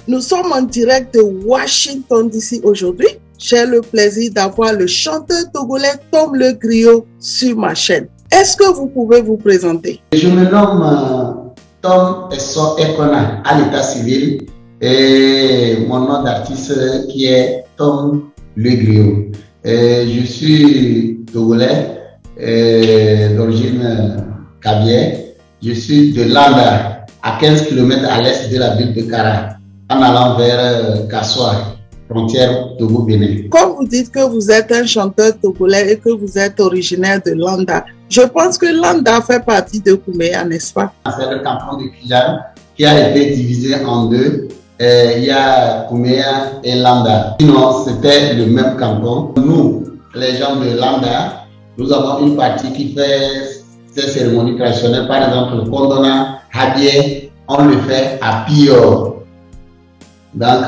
Nous sommes en direct de Washington DC aujourd'hui. J'ai le plaisir d'avoir le chanteur togolais Tom Le Griot sur ma chaîne. Est-ce que vous pouvez vous présenter? Je me nomme Tom Esso Ekona à l'état civil et mon nom d'artiste qui est Tom Le Griot. Je suis togolais d'origine kabylie. Je suis de Landa, à 15 km à l'est de la ville de Kara, en allant vers Kassoa, frontière Togo-Bénin. Comme vous dites que vous êtes un chanteur togolais et que vous êtes originaire de Landa, je pense que Landa fait partie de Kouméa, n'est-ce pas? C'est le canton de Kijan qui a été divisé en deux. Il y a Kouméa et Landa. Sinon, c'était le même canton. Nous, les gens de Landa, nous avons une partie qui fait ces cérémonies traditionnelles. Par exemple, le Kondona, Habie, on le fait à Pio. Donc,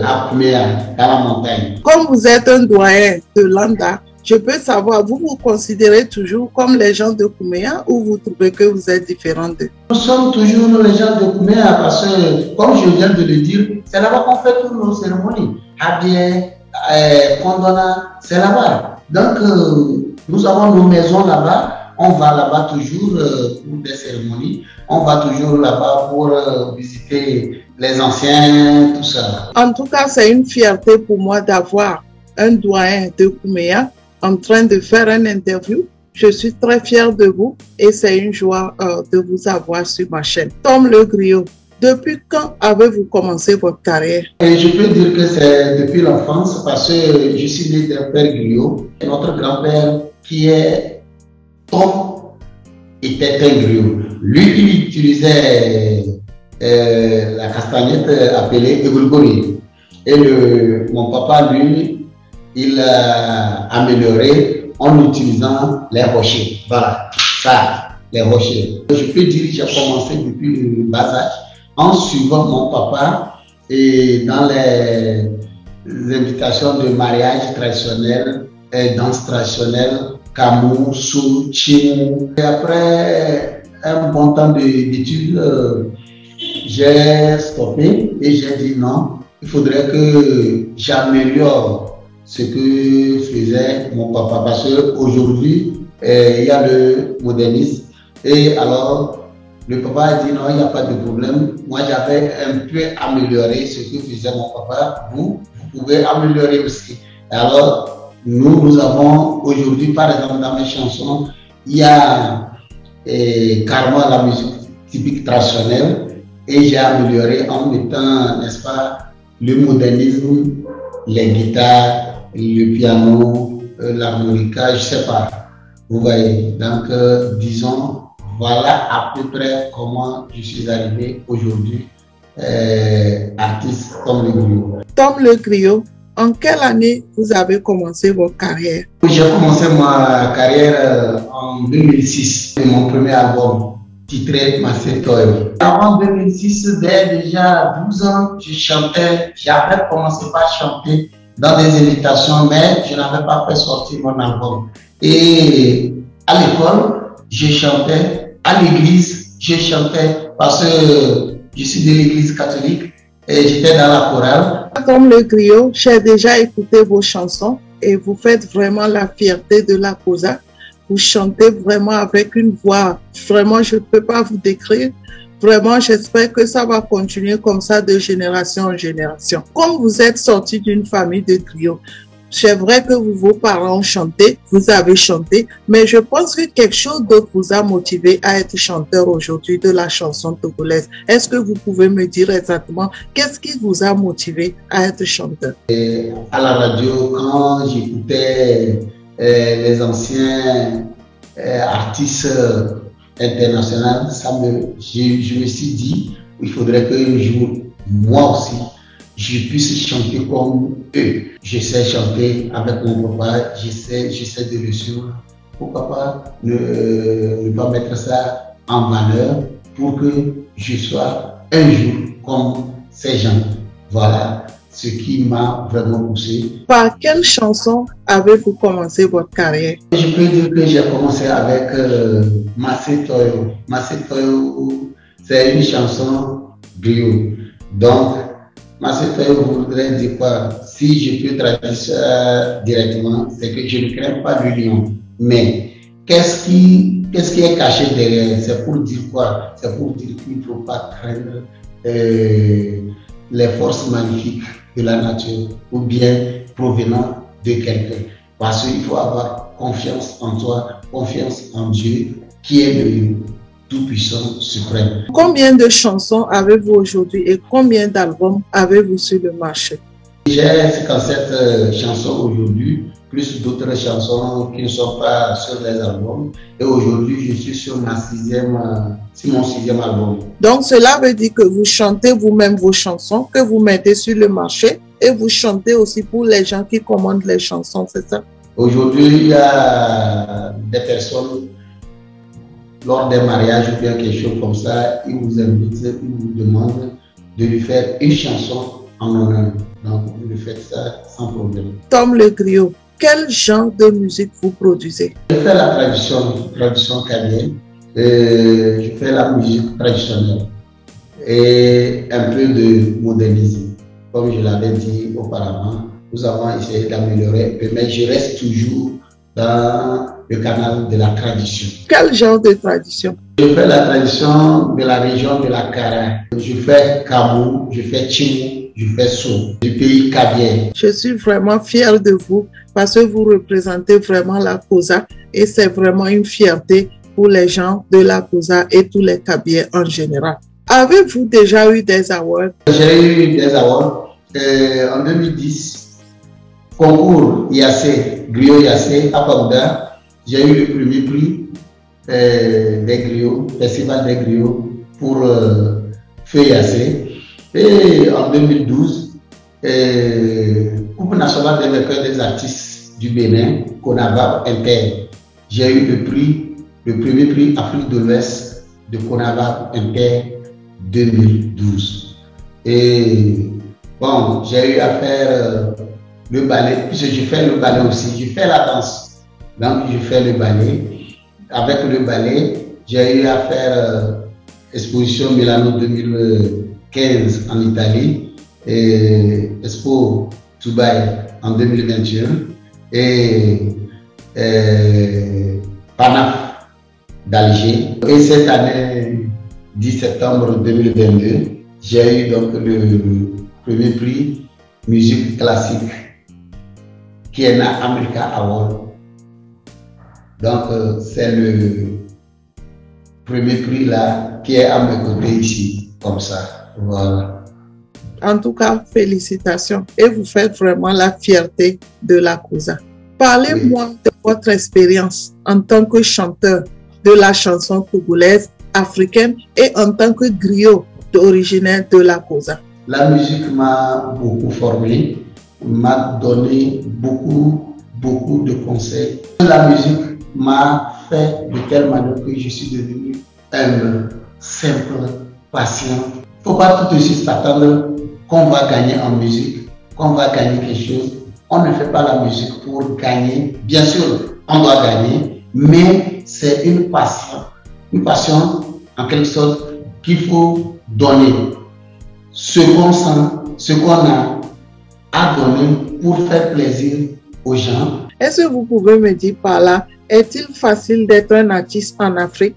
à Kouméa, dans la montagne. Comme vous êtes un doyen de Landa, je peux savoir, vous vous considérez toujours comme les gens de Kouméa ou vous trouvez que vous êtes différents d'eux? Nous sommes toujours les gens de Kouméa parce que, comme je viens de le dire, c'est là-bas qu'on fait toutes nos cérémonies. Habie, Kondona, c'est là-bas. Donc, nous avons nos maisons là-bas. On va là-bas toujours pour des cérémonies. On va toujours là-bas pour visiter les anciens, tout ça. En tout cas, c'est une fierté pour moi d'avoir un doyen de Kouméa en train de faire une interview. Je suis très fière de vous et c'est une joie de vous avoir sur ma chaîne. Tom Le Griot, depuis quand avez-vous commencé votre carrière? Et je peux dire que c'est depuis l'enfance parce que je suis né d'un père griot. Notre grand-père qui est Tom était un griot. Lui, il utilisait la castagnette appelée Egulgori. Et mon papa, lui, il a amélioré en utilisant les rochers. Voilà, ça, les rochers. Je peux dire que j'ai commencé depuis le bas âge en suivant mon papa et dans les invitations de mariage traditionnel et danse traditionnelle, Kamou, Sou, Chimou. Et après un bon temps d'études, j'ai stoppé et j'ai dit non, il faudrait que j'améliore ce que faisait mon papa parce qu'aujourd'hui, il y a le modernisme. Et alors, le papa a dit non, il n'y a pas de problème. Moi, j'avais un peu amélioré ce que faisait mon papa. Vous pouvez améliorer aussi. Et alors, nous avons aujourd'hui, par exemple, dans mes chansons, il y a carrément la musique typique traditionnelle et j'ai amélioré en mettant, n'est-ce pas, le modernisme, les guitares, le piano, l'harmonica, je ne sais pas. Vous voyez, donc disons, voilà à peu près comment je suis arrivé aujourd'hui artiste Tom Le Griot. Tom Le Griot, en quelle année vous avez commencé votre carrière? J'ai commencé ma carrière en 2006. C'est mon premier album titré Masetoyo. Avant 2006, dès déjà 12 ans, je chantais. J'avais commencé par chanter dans des invitations, mais je n'avais pas fait sortir mon album. Et à l'école, je chantais. À l'église, je chantais parce que je suis de l'église catholique et j'étais dans la chorale. Tom Le Griot, j'ai déjà écouté vos chansons et vous faites vraiment la fierté de la Kosa. Vous chantez vraiment avec une voix, vraiment je ne peux pas vous décrire. Vraiment, j'espère que ça va continuer comme ça de génération en génération. Comme vous êtes sorti d'une famille de griots, c'est vrai que vos parents ont chanté, vous avez chanté, mais je pense que quelque chose d'autre vous a motivé à être chanteur aujourd'hui de la chanson togolaise. Est-ce que vous pouvez me dire exactement qu'est-ce qui vous a motivé à être chanteur? Et à la radio, quand j'écoutais les anciens artistes internationaux, je me suis dit il faudrait qu'un jour, moi aussi, je puisse chanter comme eux. Je sais chanter avec mon papa, j'essaie de le suivre. Pourquoi pas ne pas mettre ça en valeur pour que je sois un jour comme ces gens. Voilà ce qui m'a vraiment poussé. Par quelle chanson avez-vous commencé votre carrière? Je peux dire que j'ai commencé avec Masetoyo. Masetoyo, c'est une chanson griot. Donc, Ma sœur voudrait dire quoi? Si je peux traduire ça directement, c'est que je ne crains pas le lion. Mais qu'est-ce qui est caché derrière? C'est pour dire quoi? C'est pour dire qu'il ne faut pas craindre les forces magnifiques de la nature ou bien provenant de quelqu'un. Parce qu'il faut avoir confiance en toi, confiance en Dieu, qui est le Tout-Puissant suprême. Combien de chansons avez-vous aujourd'hui et combien d'albums avez-vous sur le marché? J'ai 57 chansons aujourd'hui, plus d'autres chansons qui ne sont pas sur les albums. Et aujourd'hui, je suis sur mon sixième album. Donc, cela veut dire que vous chantez vous-même vos chansons, que vous mettez sur le marché et vous chantez aussi pour les gens qui commandent les chansons, c'est ça? Aujourd'hui, il y a des personnes, lors des mariages ou bien quelque chose comme ça, ils vous invitent, ils vous demandent de lui faire une chanson en honneur. Donc, vous lui faites ça sans problème. Tom Le Griot, quel genre de musique vous produisez? Je fais la tradition kabylie, je fais la musique traditionnelle et un peu de modernisme. Comme je l'avais dit auparavant, nous avons essayé d'améliorer, mais je reste toujours dans le canal de la tradition. Quel genre de tradition? Je fais la tradition de la région de la Kara. Je fais Kamou, je fais Tchimou, je fais So, du pays Kabye. Je suis vraiment fière de vous parce que vous représentez vraiment la Kosa et c'est vraiment une fierté pour les gens de la Kosa et tous les Kabyes en général. Avez-vous déjà eu des awards? J'ai eu des awards en 2010. Concours Yassé, Griot Yassé à Paouda. J'ai eu le premier prix des griots, Festival des griots pour Feu Yassé. Et en 2012, Coupe nationale des vainqueurs des artistes du Bénin, Konava Inter. J'ai eu le premier prix Afrique de l'Ouest de Konava Inter 2012. Et bon, j'ai eu à faire le ballet, puisque je fais le ballet aussi, je fais la danse. Donc je fais le ballet. Avec le ballet, j'ai eu à faire exposition Milano 2015 en Italie et Expo Dubaï en 2021 et Panaf d'Alger. Et cette année, 10 septembre 2022, j'ai eu donc le premier prix musique classique qui est na America Award. Donc c'est le premier prix là qui est à mes côtés ici, comme ça. Voilà. En tout cas, félicitations et vous faites vraiment la fierté de la Kosa. Parlez-moi de votre expérience en tant que chanteur de la chanson togolaise, africaine et en tant que griot originaire de la Kosa. La musique m'a beaucoup formé, m'a donné beaucoup de conseils. La musique m'a fait de telle manière que je suis devenu humble, simple, patient. Il ne faut pas tout de suite s'attendre qu'on va gagner en musique, qu'on va gagner quelque chose. On ne fait pas la musique pour gagner. Bien sûr, on doit gagner, mais c'est une passion en quelque sorte qu'il faut donner. Ce qu'on sent, ce qu'on a à donner pour faire plaisir aux gens. Est-ce que vous pouvez me dire par là, est-il facile d'être un artiste en Afrique,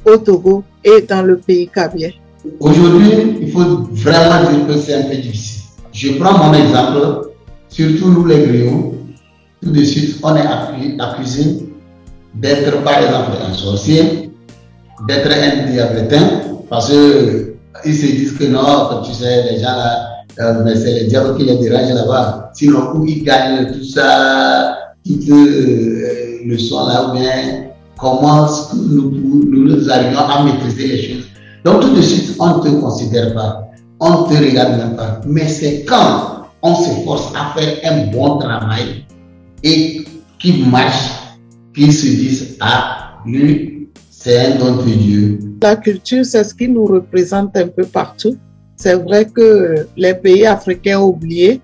au Togo et dans le pays kabye? Aujourd'hui, il faut vraiment dire que c'est un peu difficile. Je prends mon exemple, surtout nous les griots, tout de suite on est accusé d'être par exemple un sorcier, d'être un diabletin, parce que ils se disent que non, comme tu sais, les gens là, mais c'est les diables qui les dérangent là-bas. Sinon, où ils gagnent tout ça, toute le son là, ou bien comment nous arrivons à maîtriser les choses. Donc tout de suite, on ne te considère pas, on ne te regarde même pas. Mais c'est quand on s'efforce à faire un bon travail et qui marche, qu'ils se disent, ah, lui, c'est un don de Dieu. La culture, c'est ce qui nous représente un peu partout. C'est vrai que les pays africains ont oublié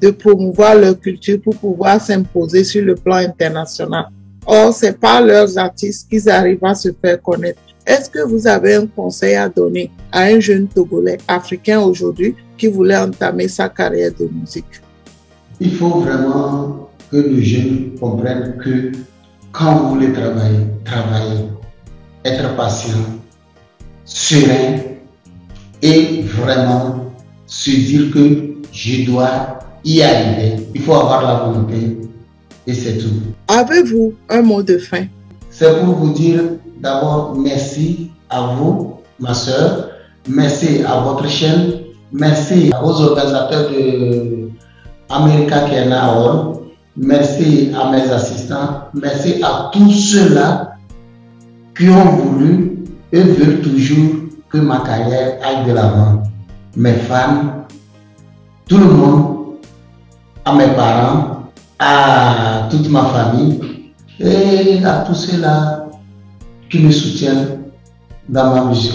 de promouvoir leur culture pour pouvoir s'imposer sur le plan international. Or, c'est par leurs artistes qu'ils arrivent à se faire connaître. Est-ce que vous avez un conseil à donner à un jeune Togolais africain aujourd'hui qui voulait entamer sa carrière de musique? Il faut vraiment que les jeunes comprennent que quand vous voulez travailler, être patient, serein et vraiment se dire que je dois y arriver. Il faut avoir la volonté et c'est tout. Avez-vous un mot de fin? C'est pour vous dire d'abord merci à vous, ma soeur, merci à votre chaîne, merci aux organisateurs de America Kena Award, merci à mes assistants, merci à tous ceux-là qui ont voulu et veulent toujours que ma carrière aille de l'avant. Mes fans, tout le monde, à mes parents, à toute ma famille et à tous ceux-là qui me soutiennent dans ma musique.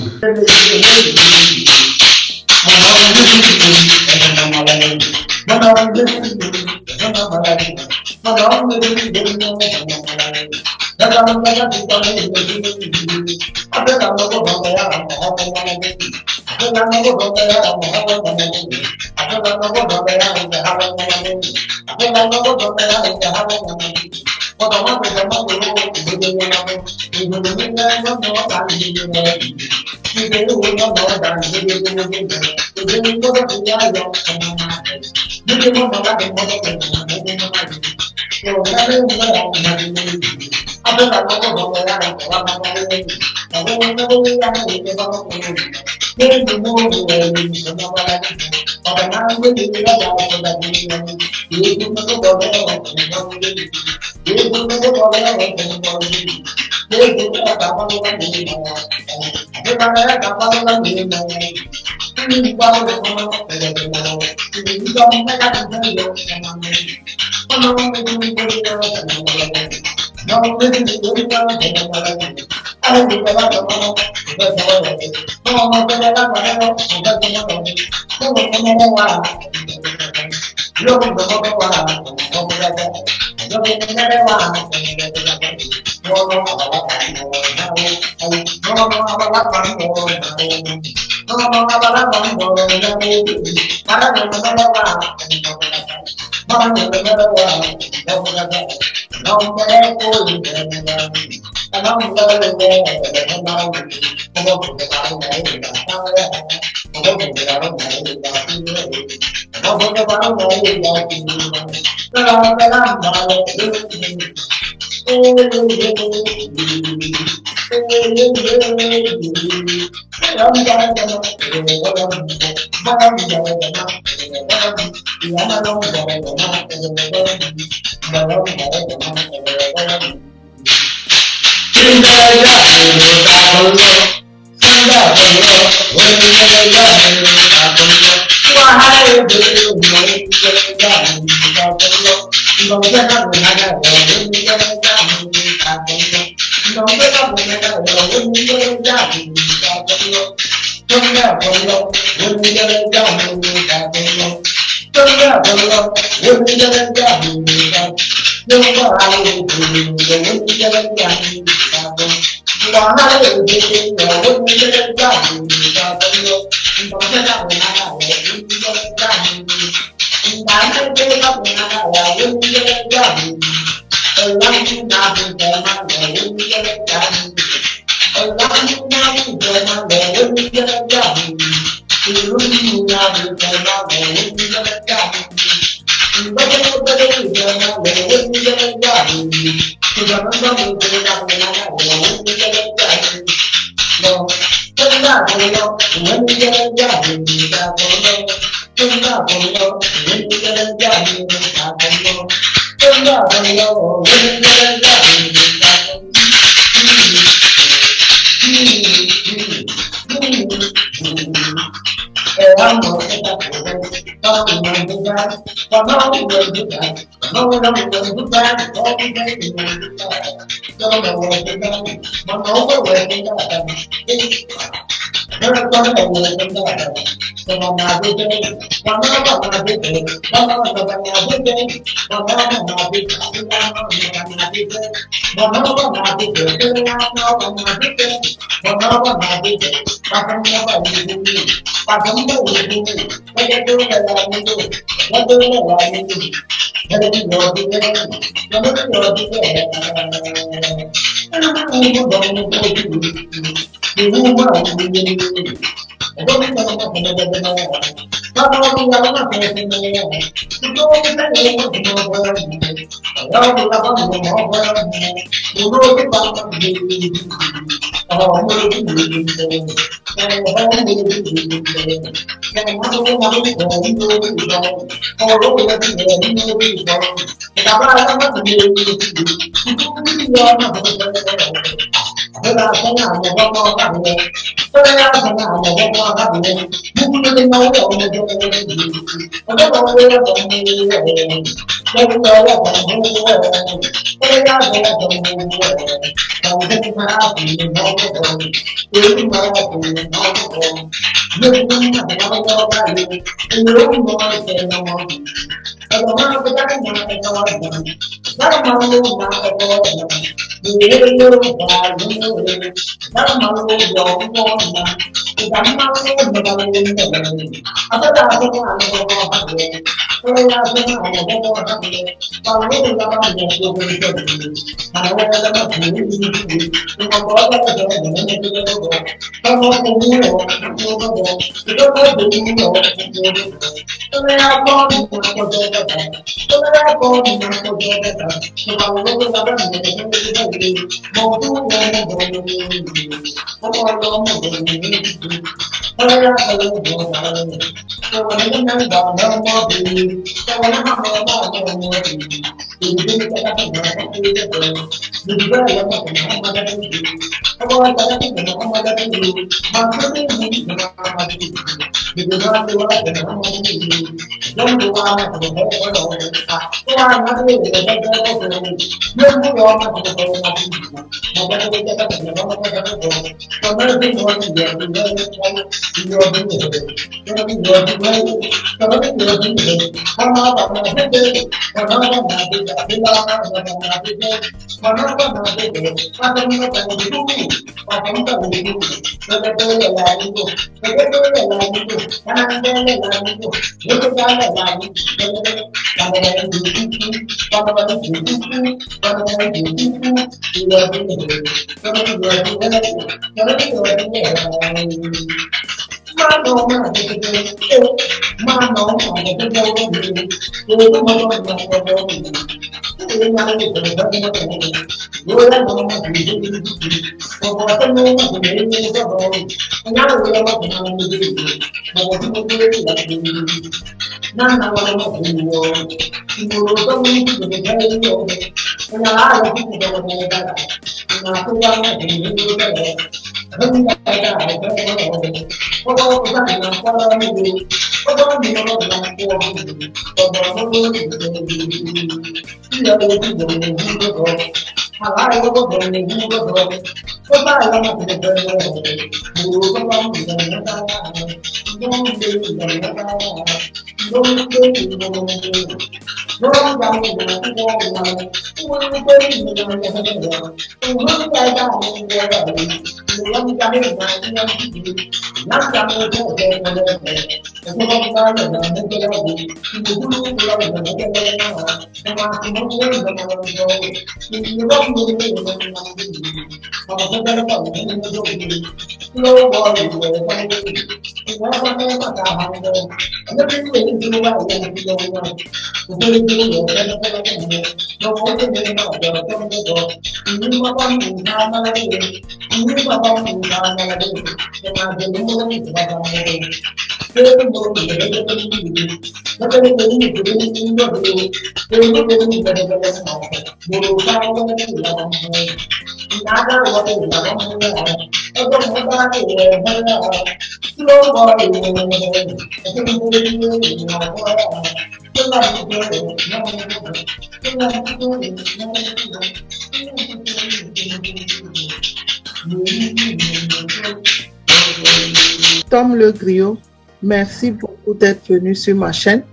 Tom le griot Merci beaucoup d'être venu sur ma chaîne.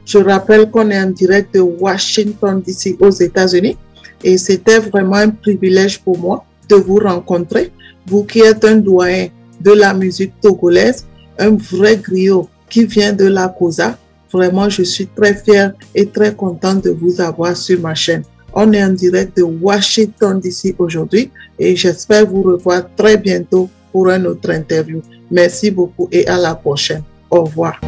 Je rappelle qu'on est en direct de Washington DC aux États-Unis et c'était vraiment un privilège pour moi de vous rencontrer. Vous qui êtes un doyen de la musique togolaise, un vrai griot qui vient de la Kosa. Vraiment, je suis très fière et très contente de vous avoir sur ma chaîne. On est en direct de Washington DC aujourd'hui et j'espère vous revoir très bientôt pour une autre interview. Merci beaucoup et à la prochaine. Au revoir.